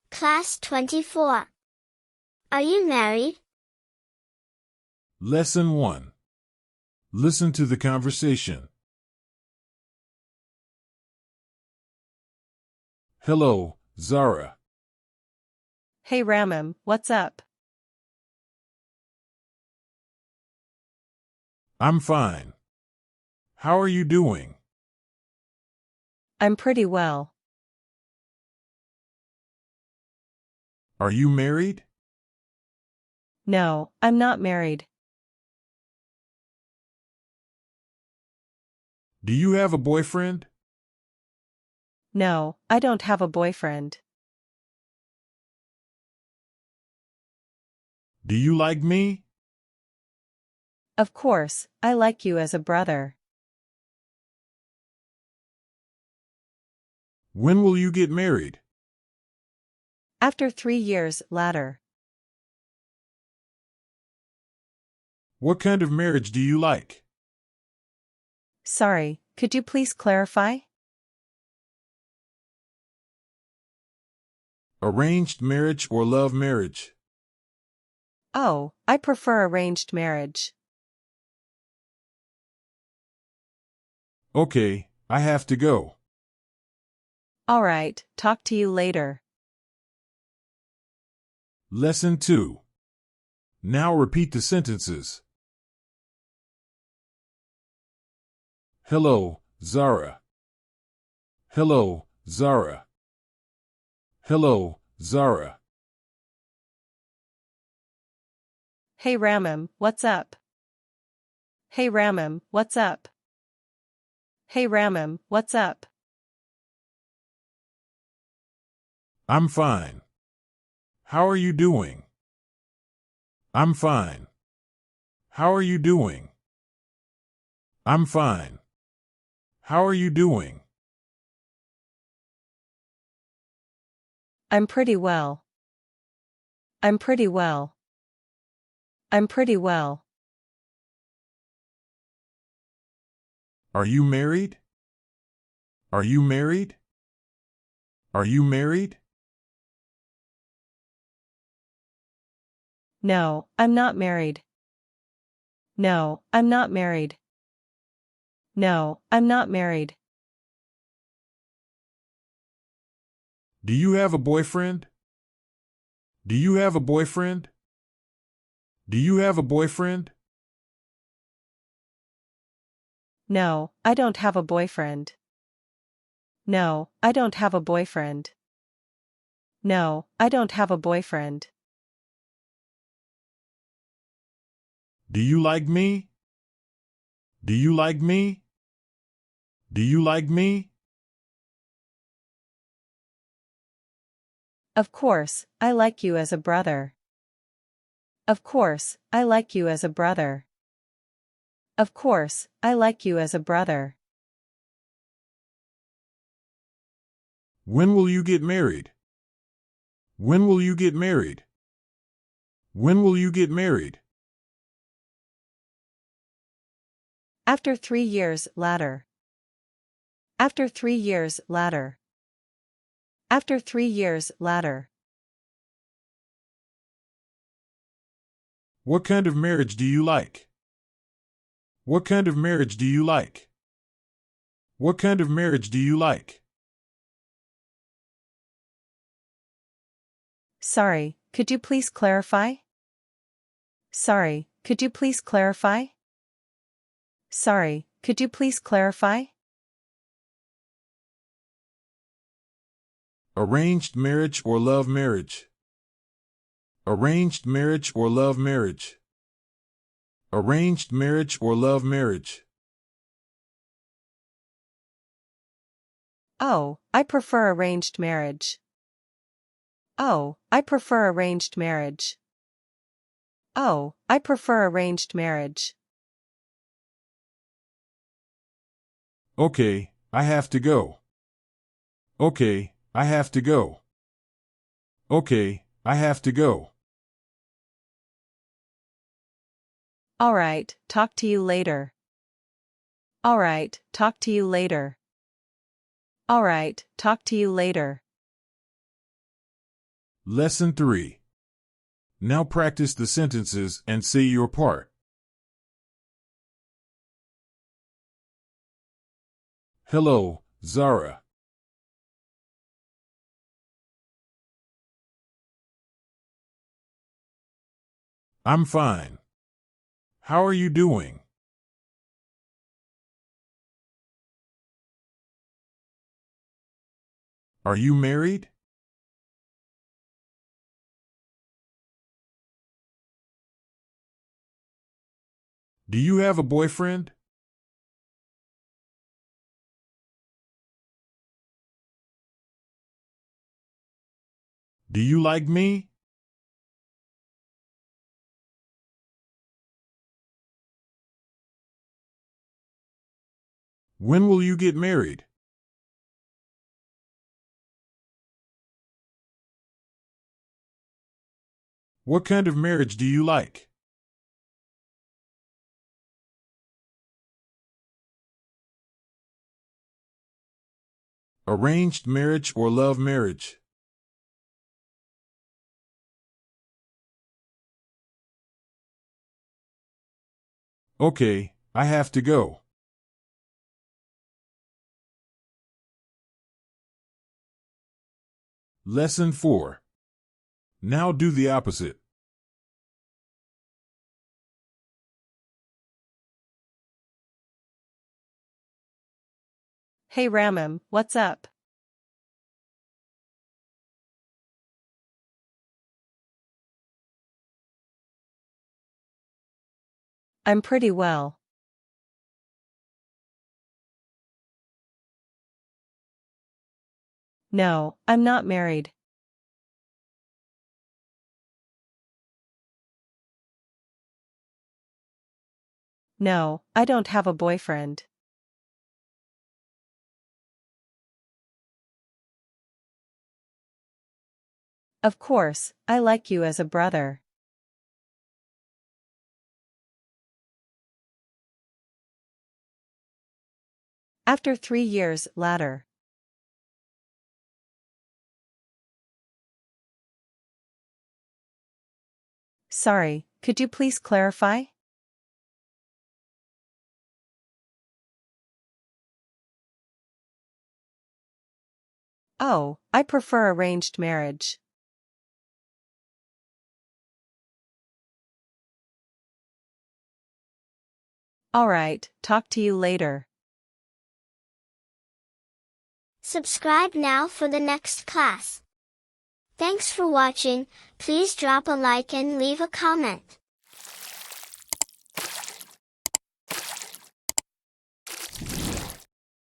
Class 24. Are you married? Lesson 1. Listen to the conversation. Hello, Zara. Hey Ramam, what's up? I'm fine. How are you doing? I'm pretty well. Are you married? No, I'm not married. Do you have a boyfriend? No, I don't have a boyfriend. Do you like me? Of course, I like you as a brother. When will you get married? After 3 years, later. What kind of marriage do you like? Sorry, could you please clarify? Arranged marriage or love marriage? Oh, I prefer arranged marriage. Okay, I have to go. Alright, talk to you later. Lesson 2. Now repeat the sentences. Hello, Zara. Hello, Zara. Hello, Zara. Hey Ramam, what's up? Hey Ramam, what's up? Hey Ramam, what's up? I'm fine. How are you doing? I'm fine. How are you doing? I'm fine. How are you doing? I'm pretty well. I'm pretty well. I'm pretty well. Are you married? Are you married? Are you married? No, I'm not married. No, I'm not married. No, I'm not married. Do you have a boyfriend? Do you have a boyfriend? Do you have a boyfriend? No, I don't have a boyfriend. No, I don't have a boyfriend. No, I don't have a boyfriend. Do you like me? Do you like me? Do you like me? Of course, I like you as a brother. Of course, I like you as a brother. Of course, I like you as a brother. When will you get married? When will you get married? When will you get married? After 3 years, later. After 3 years, later. After 3 years, later. What kind of marriage do you like? What kind of marriage do you like? What kind of marriage do you like? Sorry, could you please clarify? Sorry, could you please clarify? Sorry, could you please clarify? Arranged marriage or love marriage? Arranged marriage or love marriage? Arranged marriage or love marriage? Oh, I prefer arranged marriage. Oh, I prefer arranged marriage. Oh, I prefer arranged marriage. Okay, I have to go. Okay, I have to go. Okay, I have to go. Alright, talk to you later. Alright, talk to you later. Alright, talk to you later. Lesson 3. Now practice the sentences and say your part. Hello, Zara. I'm fine. How are you doing? Are you married? Do you have a boyfriend? Do you like me? When will you get married? What kind of marriage do you like? Arranged marriage or love marriage? Okay, I have to go. Lesson 4. Now do the opposite. Hey Ramam, what's up? I'm pretty well. No, I'm not married. No, I don't have a boyfriend. Of course, I like you as a brother. After 3 years later. Sorry, could you please clarify? Oh, I prefer arranged marriage. Alright, talk to you later. Subscribe now for the next class. Thanks for watching. Please drop a like and leave a comment.